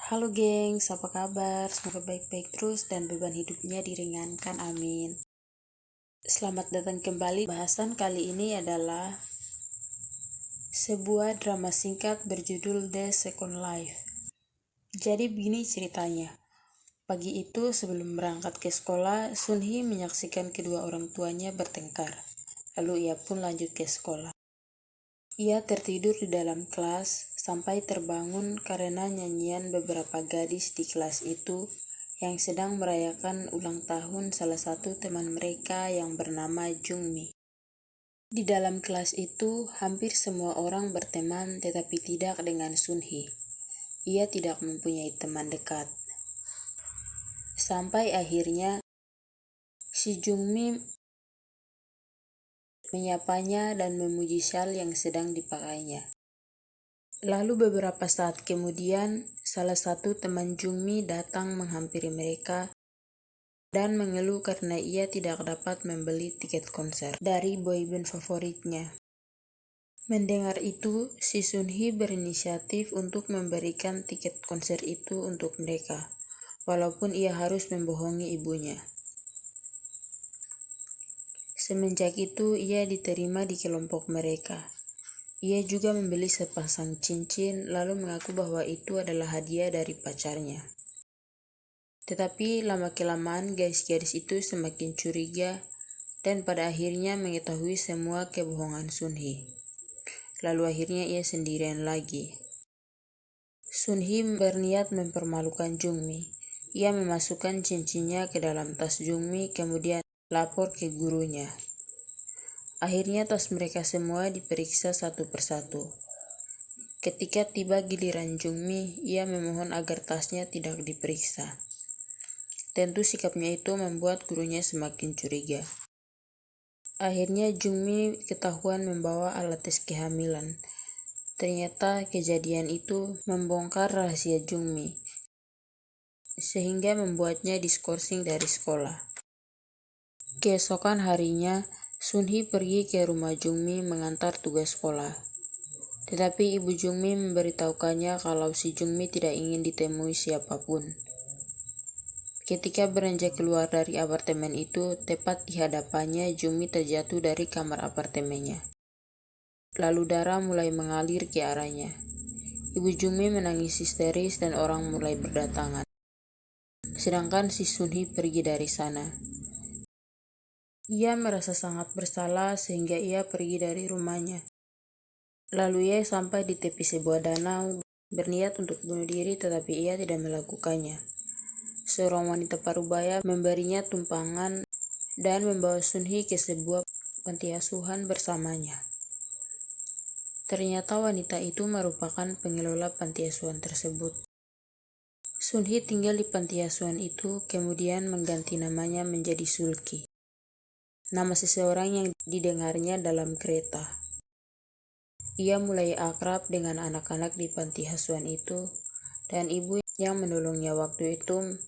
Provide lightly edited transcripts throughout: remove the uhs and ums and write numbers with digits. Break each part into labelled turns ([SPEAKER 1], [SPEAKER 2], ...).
[SPEAKER 1] Halo gengs, apa kabar? Semoga baik-baik terus dan beban hidupnya diringankan, amin. Selamat datang kembali. Bahasan kali ini adalah sebuah drama singkat berjudul The Second Life. Jadi begini ceritanya. Pagi itu sebelum berangkat ke sekolah, Sunhee menyaksikan kedua orang tuanya bertengkar. Lalu ia pun lanjut ke sekolah. Ia tertidur di dalam kelas sampai terbangun karena nyanyian beberapa gadis di kelas itu yang sedang merayakan ulang tahun salah satu teman mereka yang bernama Jungmi. Di dalam kelas itu, hampir semua orang berteman tetapi tidak dengan Sunhee. Ia tidak mempunyai teman dekat. Sampai akhirnya, si Jungmi menyapanya dan memuji syal yang sedang dipakainya. Lalu beberapa saat kemudian, salah satu teman Jungmi datang menghampiri mereka dan mengeluh karena ia tidak dapat membeli tiket konser dari boyband favoritnya. Mendengar itu, si Sunhee berinisiatif untuk memberikan tiket konser itu untuk mereka, walaupun ia harus membohongi ibunya. Semenjak itu, ia diterima di kelompok mereka. Ia juga membeli sepasang cincin lalu mengaku bahwa itu adalah hadiah dari pacarnya. Tetapi lama-kelamaan gadis-gadis itu semakin curiga dan pada akhirnya mengetahui semua kebohongan Sunhee. Lalu akhirnya ia sendirian lagi. Sunhee berniat mempermalukan Jungmi. Ia memasukkan cincinnya ke dalam tas Jungmi kemudian lapor ke gurunya. Akhirnya tas mereka semua diperiksa satu persatu. Ketika tiba giliran Jungmi, ia memohon agar tasnya tidak diperiksa. Tentu sikapnya itu membuat gurunya semakin curiga. Akhirnya Jungmi ketahuan membawa alat tes kehamilan. Ternyata kejadian itu membongkar rahasia Jungmi, sehingga membuatnya diskorsing dari sekolah. Keesokan harinya, Sunhee pergi ke rumah Jungmi mengantar tugas sekolah. Tetapi ibu Jungmi memberitahukannya kalau si Jungmi tidak ingin ditemui siapapun. Ketika beranjak keluar dari apartemen itu, tepat di hadapannya Jungmi terjatuh dari kamar apartemennya. Lalu darah mulai mengalir ke arahnya. Ibu Jungmi menangis histeris dan orang mulai berdatangan. Sedangkan si Sunhee pergi dari sana. Ia merasa sangat bersalah sehingga ia pergi dari rumahnya. Lalu ia sampai di tepi sebuah danau, berniat untuk bunuh diri tetapi ia tidak melakukannya. Seorang wanita parubaya memberinya tumpangan dan membawa Sunhee ke sebuah panti asuhan bersamanya. Ternyata wanita itu merupakan pengelola panti asuhan tersebut. Sunhee tinggal di panti asuhan itu kemudian mengganti namanya menjadi Sulki. Nama seseorang yang didengarnya dalam kereta. Ia mulai akrab dengan anak-anak di panti asuhan itu dan ibu yang menolongnya waktu itu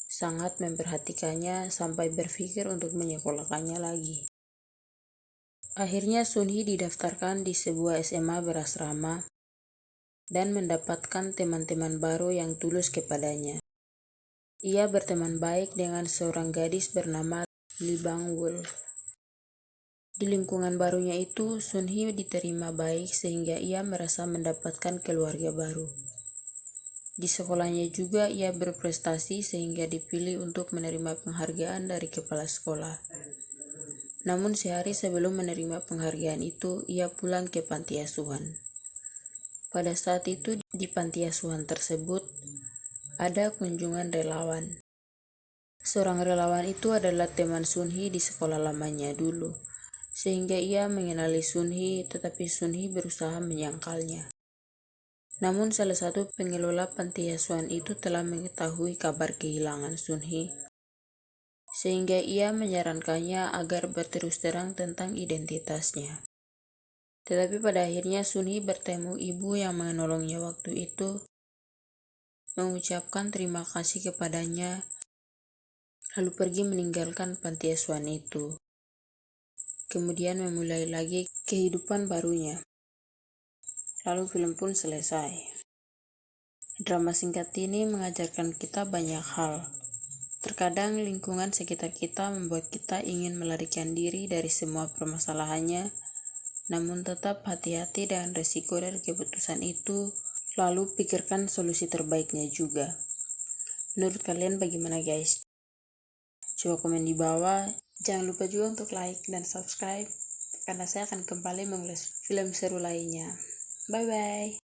[SPEAKER 1] sangat memperhatikannya sampai berpikir untuk menyekolahkannya lagi. Akhirnya Sunhee didaftarkan di sebuah SMA berasrama dan mendapatkan teman-teman baru yang tulus kepadanya. Ia berteman baik dengan seorang gadis bernama Lee Bang-wul. Di lingkungan barunya itu, Sunhee diterima baik sehingga ia merasa mendapatkan keluarga baru. Di sekolahnya juga ia berprestasi sehingga dipilih untuk menerima penghargaan dari kepala sekolah. Namun sehari sebelum menerima penghargaan itu, ia pulang ke panti asuhan. Pada saat itu di panti asuhan tersebut, ada kunjungan relawan. Seorang relawan itu adalah teman Sunhee di sekolah lamanya dulu, sehingga ia mengenali Sunhee tetapi Sunhee berusaha menyangkalnya. Namun salah satu pengelola panti asuhan itu telah mengetahui kabar kehilangan Sunhee, sehingga ia menyarankannya agar berterus terang tentang identitasnya. Tetapi pada akhirnya Sunhee bertemu ibu yang menolongnya waktu itu, mengucapkan terima kasih kepadanya, lalu pergi meninggalkan panti asuhan itu. Kemudian memulai lagi kehidupan barunya. Lalu film pun selesai. Drama singkat ini mengajarkan kita banyak hal. Terkadang lingkungan sekitar kita membuat kita ingin melarikan diri dari semua permasalahannya, namun tetap hati-hati dengan resiko dari keputusan itu, lalu pikirkan solusi terbaiknya juga. Menurut kalian bagaimana guys? Coba komen di bawah. Jangan lupa juga untuk like dan subscribe, karena saya akan kembali mengulas film seru lainnya. Bye-bye.